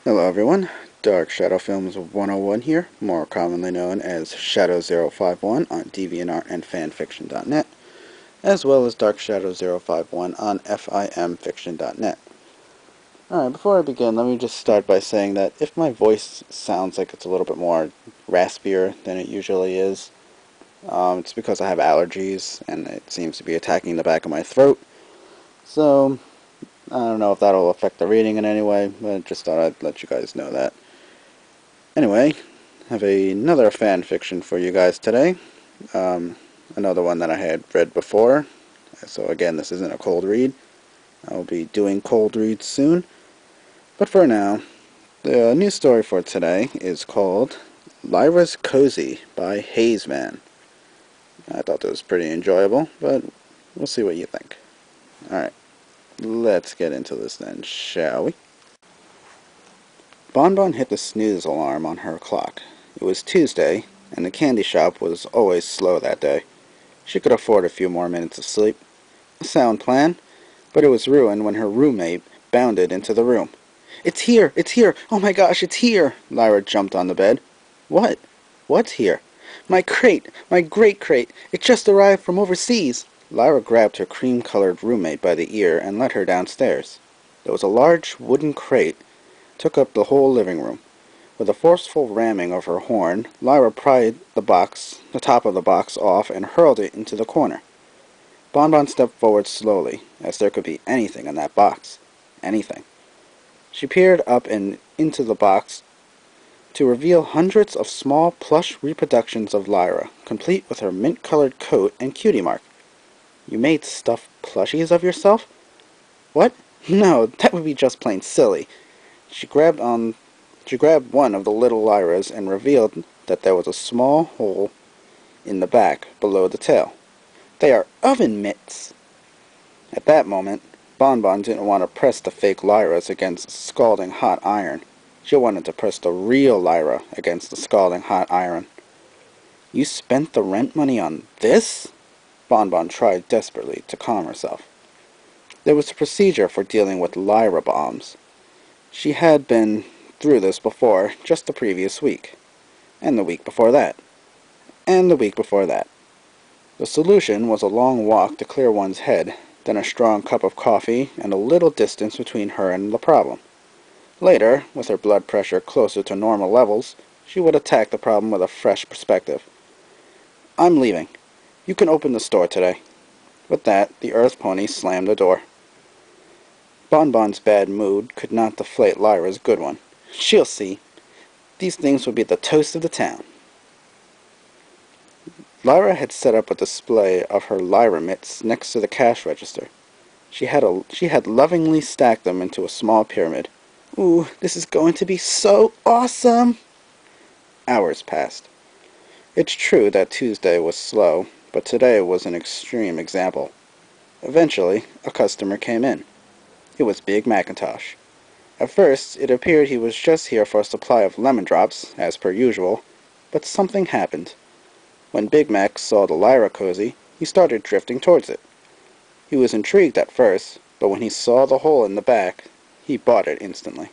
Hello everyone, Dark Shadow Films 101 here, more commonly known as Shadow051 on DeviantArt and Fanfiction.net, as well as Dark Shadow051 on FIMFiction.net. Alright, before I begin, let me just start by saying that if my voice sounds like it's a little bit more raspier than it usually is, it's because I have allergies and it seems to be attacking the back of my throat. So, I don't know if that'll affect the reading in any way, but just thought I'd let you guys know that. Anyway, I have another fan fiction for you guys today. Another one that I had read before. So again, this isn't a cold read. I'll be doing cold reads soon. But for now, the new story for today is called Lyra's Cozy by Haze-Man. I thought that was pretty enjoyable, but we'll see what you think. Alright, let's get into this then, shall we? Bonbon hit the snooze alarm on her clock. It was Tuesday, and the candy shop was always slow that day. She could afford a few more minutes of sleep. A sound plan, but it was ruined when her roommate bounded into the room. "It's here! It's here! Oh my gosh, it's here!" Lyra jumped on the bed. "What? What's here?" "My crate! My great crate! It just arrived from overseas!" Lyra grabbed her cream-colored roommate by the ear and led her downstairs. There was a large wooden crate took up the whole living room. With a forceful ramming of her horn, Lyra pried the top of the box off and hurled it into the corner. Bonbon stepped forward slowly, as there could be anything in that box. Anything. She peered up and into the box to reveal hundreds of small plush reproductions of Lyra, complete with her mint-colored coat and cutie mark. "You made stuffed plushies of yourself?" "What? No, that would be just plain silly." She grabbed one of the little Lyras and revealed that there was a small hole in the back below the tail. "They are oven mitts." At that moment, Bonbon didn't want to press the fake Lyras against scalding hot iron. She wanted to press the real Lyra against the scalding hot iron. "You spent the rent money on this?" Bonbon tried desperately to calm herself. There was a procedure for dealing with Lyra bombs. She had been through this before, just the previous week, and the week before that, and the week before that. The solution was a long walk to clear one's head, then a strong cup of coffee, and a little distance between her and the problem. Later, with her blood pressure closer to normal levels, she would attack the problem with a fresh perspective. "I'm leaving. You can open the store today." With that, the Earth Pony slammed the door. Bonbon's bad mood could not deflate Lyra's good one. "She'll see. These things will be the toast of the town." Lyra had set up a display of her Lyra mitts next to the cash register. She had lovingly stacked them into a small pyramid. "Ooh, this is going to be so awesome!" Hours passed. It's true that Tuesday was slow, but today was an extreme example. Eventually, a customer came in. It was Big Macintosh. At first, it appeared he was just here for a supply of lemon drops, as per usual, but something happened. When Big Mac saw the Lyra cozy, he started drifting towards it. He was intrigued at first, but when he saw the hole in the back, he bought it instantly.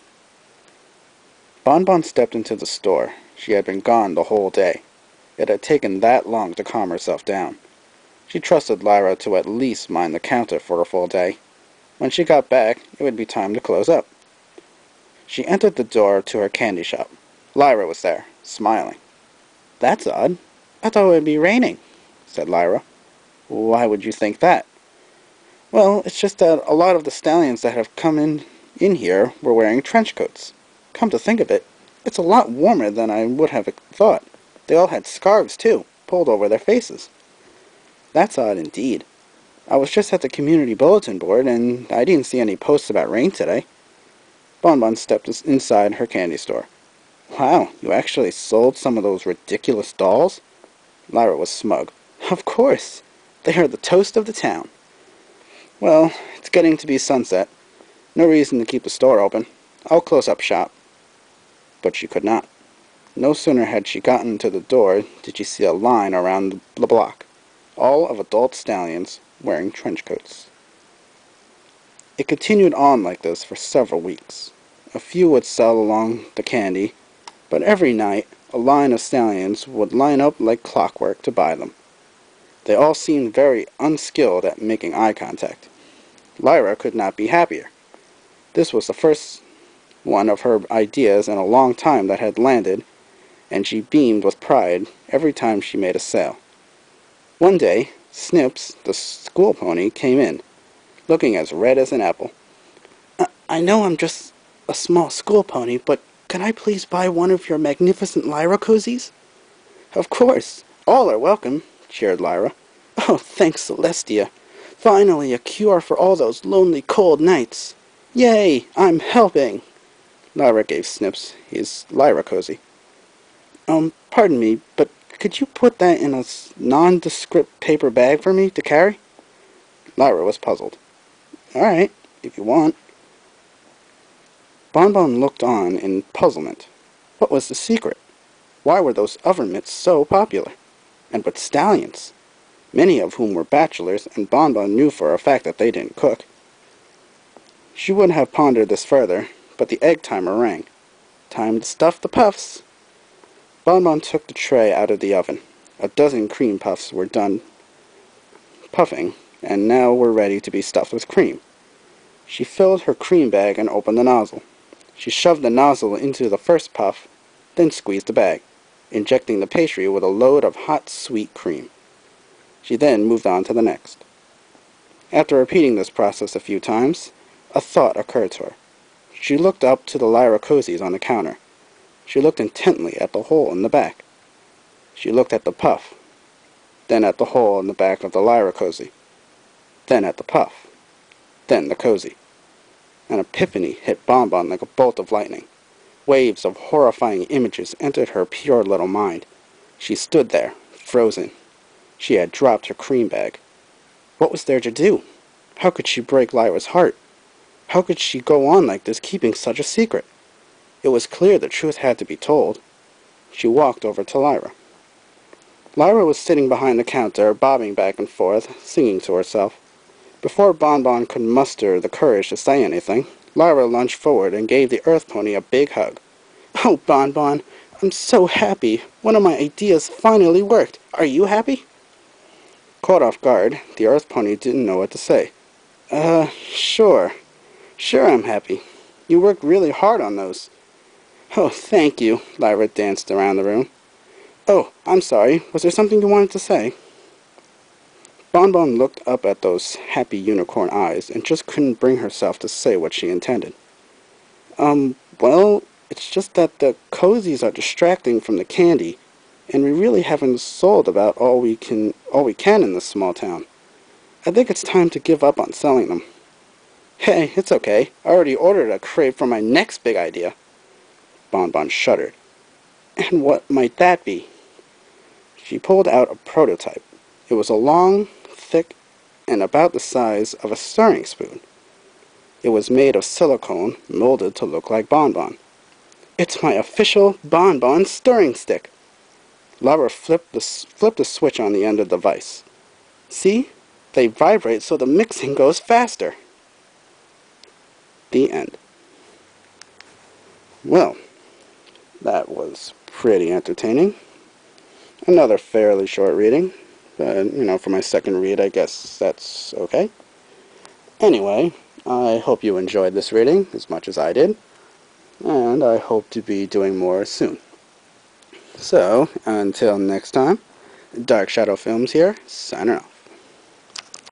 Bonbon stepped into the store. She had been gone the whole day. It had taken that long to calm herself down. She trusted Lyra to at least mind the counter for a full day. When she got back, it would be time to close up. She entered the door to her candy shop. Lyra was there, smiling. "That's odd. I thought it would be raining," said Lyra. "Why would you think that?" "Well, it's just that a lot of the stallions that have come in here were wearing trench coats. Come to think of it, it's a lot warmer than I would have thought. They all had scarves, too, pulled over their faces." "That's odd indeed. I was just at the community bulletin board, and I didn't see any posts about rain today." Bonbon stepped inside her candy store. "Wow, you actually sold some of those ridiculous dolls?" Lyra was smug. "Of course. They are the toast of the town." "Well, it's getting to be sunset. No reason to keep the store open. I'll close up shop." But she could not. No sooner had she gotten to the door did she see a line around the block, all of adult stallions wearing trench coats. It continued on like this for several weeks. A few would sell along the candy, but every night a line of stallions would line up like clockwork to buy them. They all seemed very unskilled at making eye contact. Lyra could not be happier. This was the first one of her ideas in a long time that had landed, and she beamed with pride every time she made a sale. One day, Snips, the school pony, came in, looking as red as an apple. I know I'm just a small school pony, but can I please buy one of your magnificent Lyra cozies? Of course. All are welcome, cheered Lyra. Oh, thanks, Celestia. Finally, a cure for all those lonely, cold nights. Yay, I'm helping. Lyra gave Snips his Lyra cozy. Pardon me, but could you put that in a nondescript paper bag for me to carry? Lyra was puzzled. All right, if you want. Bonbon looked on in puzzlement. What was the secret? Why were those oven mitts so popular? And with stallions, many of whom were bachelors, and Bonbon knew for a fact that they didn't cook. She would have pondered this further, but the egg timer rang. Time to stuff the puffs. Bonbon took the tray out of the oven. A dozen cream puffs were done puffing, and now were ready to be stuffed with cream. She filled her cream bag and opened the nozzle. She shoved the nozzle into the first puff, then squeezed the bag, injecting the pastry with a load of hot, sweet cream. She then moved on to the next. After repeating this process a few times, a thought occurred to her. She looked up to the Lyra cozies on the counter. She looked intently at the hole in the back. She looked at the puff, then at the hole in the back of the Lyra cozy, then at the puff, then the cozy. An epiphany hit Bonbon like a bolt of lightning. Waves of horrifying images entered her pure little mind. She stood there, frozen. She had dropped her cream bag. What was there to do? How could she break Lyra's heart? How could she go on like this, keeping such a secret? It was clear the truth had to be told. She walked over to Lyra. Lyra was sitting behind the counter, bobbing back and forth, singing to herself. Before Bonbon could muster the courage to say anything, Lyra lunged forward and gave the Earth Pony a big hug. Oh, Bonbon, I'm so happy. One of my ideas finally worked. Are you happy? Caught off guard, the Earth Pony didn't know what to say. Sure. Sure I'm happy. You worked really hard on those. Oh, thank you, Lyra danced around the room. Oh, I'm sorry. Was there something you wanted to say? Bonbon looked up at those happy unicorn eyes and just couldn't bring herself to say what she intended. Well, it's just that the cozies are distracting from the candy, and we really haven't sold about all we can in this small town. I think it's time to give up on selling them. Hey, it's okay. I already ordered a crate for my next big idea. Bonbon shuddered. And what might that be? She pulled out a prototype. It was a long, thick, and about the size of a stirring spoon. It was made of silicone, molded to look like Bonbon. It's my official Bonbon stirring stick. Lyra flipped the switch on the end of the vise. See? They vibrate so the mixing goes faster. The end. Well, that was pretty entertaining. Another fairly short reading, but, for my second read, I guess that's okay. Anyway, I hope you enjoyed this reading as much as I did, and I hope to be doing more soon. So, until next time, Dark Shadow Films here, signing off.